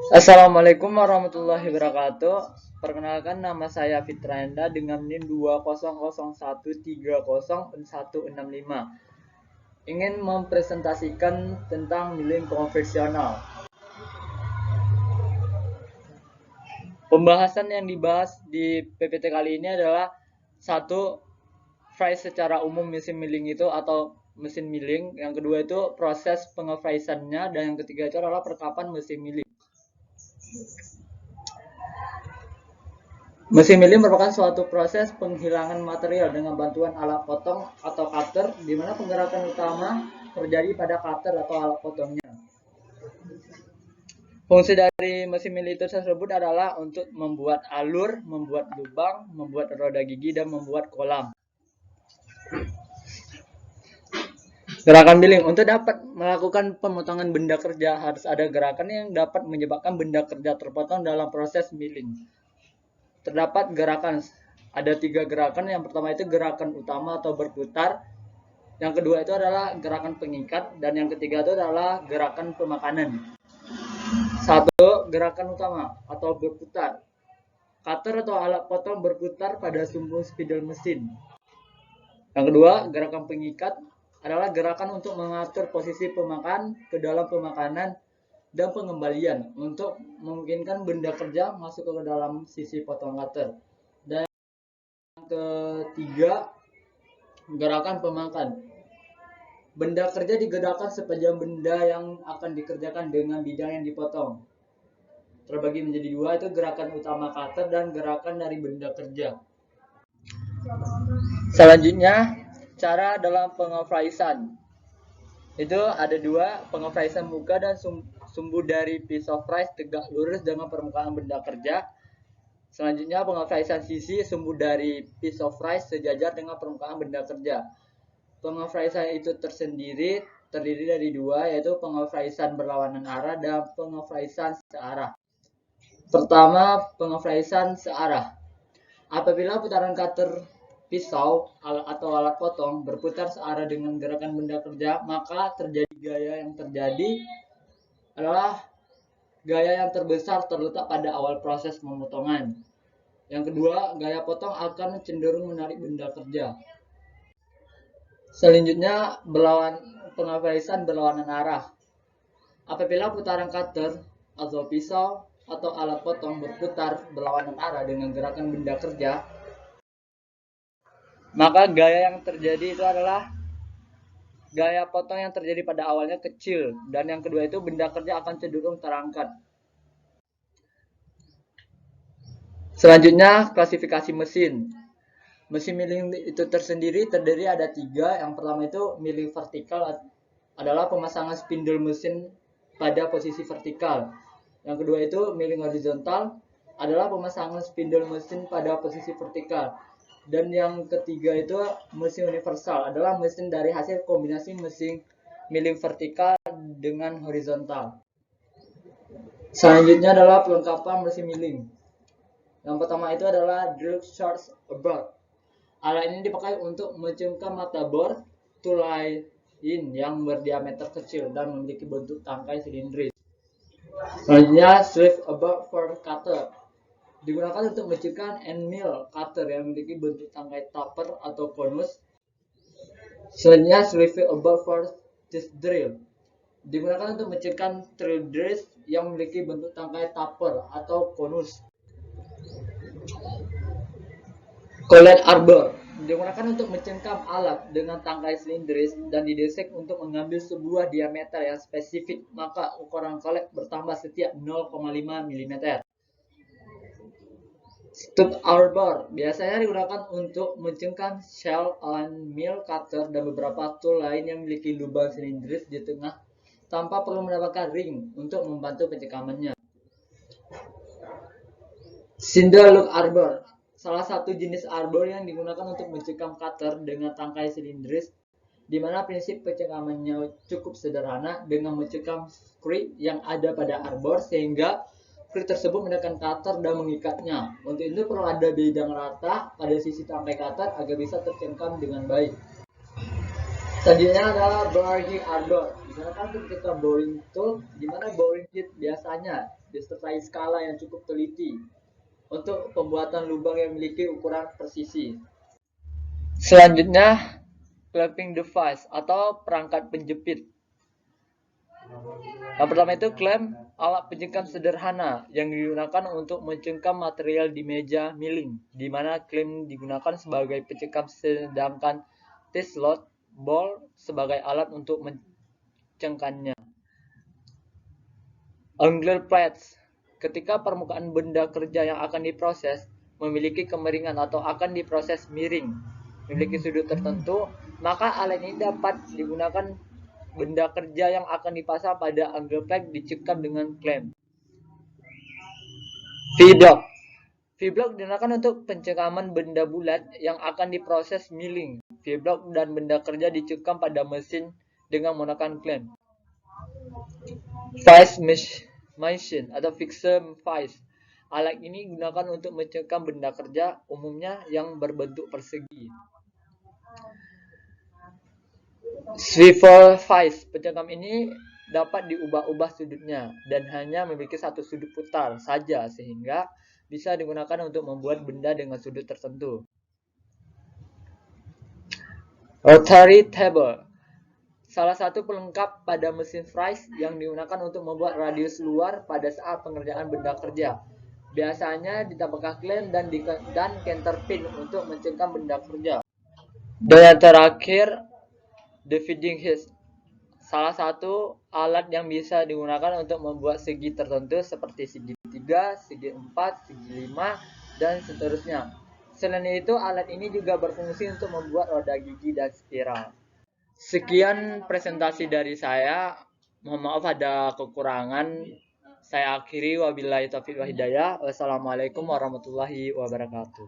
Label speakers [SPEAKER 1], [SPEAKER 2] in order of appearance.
[SPEAKER 1] Assalamualaikum warahmatullahi wabarakatuh. Perkenalkan, nama saya Fitranda dengan NIM 200130165. Ingin mempresentasikan tentang milling konvensional. Pembahasan yang dibahas di PPT kali ini adalah satu, phrase secara umum mesin milling itu atau mesin milling. Yang kedua itu proses pengephraisannya, dan yang ketiga itu adalah perkapan mesin milling. Mesin milling merupakan suatu proses penghilangan material dengan bantuan alat potong atau cutter, di mana penggerakan utama terjadi pada cutter atau alat potongnya. Fungsi dari mesin milling itu tersebut adalah untuk membuat alur, membuat lubang, membuat roda gigi, dan membuat kolam. Gerakan milling. Untuk dapat melakukan pemotongan benda kerja, harus ada gerakan yang dapat menyebabkan benda kerja terpotong dalam proses milling. Terdapat gerakan, ada 3 gerakan. Yang pertama itu gerakan utama atau berputar, yang kedua itu adalah gerakan pengikat, dan yang ketiga itu adalah gerakan pemakanan. 1. Gerakan utama atau berputar. Cutter atau alat potong berputar pada sumbu spidol mesin. Yang kedua, gerakan pengikat adalah gerakan untuk mengatur posisi pemakan ke dalam pemakanan dan pengembalian untuk memungkinkan benda kerja masuk ke dalam sisi potong cutter. Dan yang ketiga, gerakan pemakan. Benda kerja digerakkan sepanjang benda yang akan dikerjakan dengan bidang yang dipotong. Terbagi menjadi 2, itu gerakan utama cutter dan gerakan dari benda kerja. Selanjutnya, cara dalam pengephraisan. Itu ada 2, pengephraisan muka dan sumbu dari piece of rice tegak lurus dengan permukaan benda kerja. Selanjutnya, pengephraisan sisi, sumbu dari piece of rice sejajar dengan permukaan benda kerja. Pengephraisan itu terdiri dari 2, yaitu pengephraisan berlawanan arah dan pengephraisan searah. Pertama, pengephraisan searah. Apabila putaran cutter pisau atau alat potong berputar searah dengan gerakan benda kerja, maka terjadi gaya yang terjadi adalah gaya yang terbesar terletak pada awal proses pemotongan. Yang kedua, gaya potong akan cenderung menarik benda kerja. Selanjutnya, pengephraisan berlawanan arah. Apabila putaran cutter atau pisau atau alat potong berputar berlawanan arah dengan gerakan benda kerja, maka gaya yang terjadi itu adalah gaya potong yang terjadi pada awalnya kecil, dan yang kedua itu benda kerja akan cenderung terangkat. Selanjutnya, klasifikasi mesin. Mesin milling itu tersendiri terdiri ada 3. Yang pertama itu milling vertikal, adalah pemasangan spindle mesin pada posisi vertikal. Yang kedua itu milling horizontal, adalah pemasangan spindle mesin pada posisi vertikal. Dan yang ketiga itu mesin universal, adalah mesin dari hasil kombinasi mesin milling vertikal dengan horizontal. Selanjutnya adalah pelengkapan mesin milling. Yang pertama itu adalah drill short abort. Alat ini dipakai untuk menciumkan mata bor tool lain yang berdiameter kecil dan memiliki bentuk tangkai silindris. Selanjutnya, swift abort for cutter. Digunakan untuk menciumkan end mill cutter yang memiliki bentuk tangkai taper atau konus. Selanjutnya, swift abort for teeth drill. Digunakan untuk menciumkan drill dress yang memiliki bentuk tangkai taper atau konus. Collet arbor digunakan untuk mencengkam alat dengan tangkai silindris dan didesain untuk mengambil sebuah diameter yang spesifik, maka ukuran collet bertambah setiap 0,5 mm. Stud arbor biasanya digunakan untuk mencengkam shell and mill cutter dan beberapa tool lain yang memiliki lubang silindris di tengah tanpa perlu mendapatkan ring untuk membantu pencengkamannya. Cinder loop arbor, salah satu jenis arbor yang digunakan untuk mencengkam cutter dengan tangkai silindris, di mana prinsip pencengkamannya cukup sederhana dengan mencengkam screw yang ada pada arbor sehingga screw tersebut menekan cutter dan mengikatnya. Untuk itu perlu ada bidang rata pada sisi tangkai cutter agar bisa tercengkam dengan baik. Selanjutnya adalah barging arbor, digunakan untuk menciptakan boring tool, di mana boring kit biasanya disertai skala yang cukup teliti untuk pembuatan lubang yang memiliki ukuran presisi. Selanjutnya, clamping device atau perangkat penjepit. Yang pertama itu clamp, alat pencengkam sederhana yang digunakan untuk mencengkam material di meja milling, di mana clamp digunakan sebagai pencengkam sedangkan T-slot ball sebagai alat untuk mencengkamnya. Angular plates, ketika permukaan benda kerja yang akan diproses memiliki kemiringan atau akan diproses miring, memiliki sudut tertentu, maka alat ini dapat digunakan benda kerja yang akan dipasang pada angle plate dicekam dengan clamp. V-block. V-block digunakan untuk pencekaman benda bulat yang akan diproses milling. V-block dan benda kerja dicekam pada mesin dengan menggunakan clamp. Vice machine atau fixer vice. Alat ini digunakan untuk mencekam benda kerja umumnya yang berbentuk persegi. Swivel vice. Pencekam ini dapat diubah-ubah sudutnya dan hanya memiliki satu sudut putar saja sehingga bisa digunakan untuk membuat benda dengan sudut tertentu. Rotary table. Salah satu pelengkap pada mesin fries yang digunakan untuk membuat radius luar pada saat pengerjaan benda kerja. Biasanya ditambahkan clamp dan counterpin untuk mencengkam benda kerja. Dan yang terakhir, the feeding head. Salah satu alat yang bisa digunakan untuk membuat segi tertentu seperti segi 3, segi 4, segi 5, dan seterusnya. Selain itu, alat ini juga berfungsi untuk membuat roda gigi dan spiral. Sekian presentasi dari saya. Mohon maaf ada kekurangan. Saya akhiri, wabillahi taufiq wal hidayah. Wassalamualaikum warahmatullahi wabarakatuh.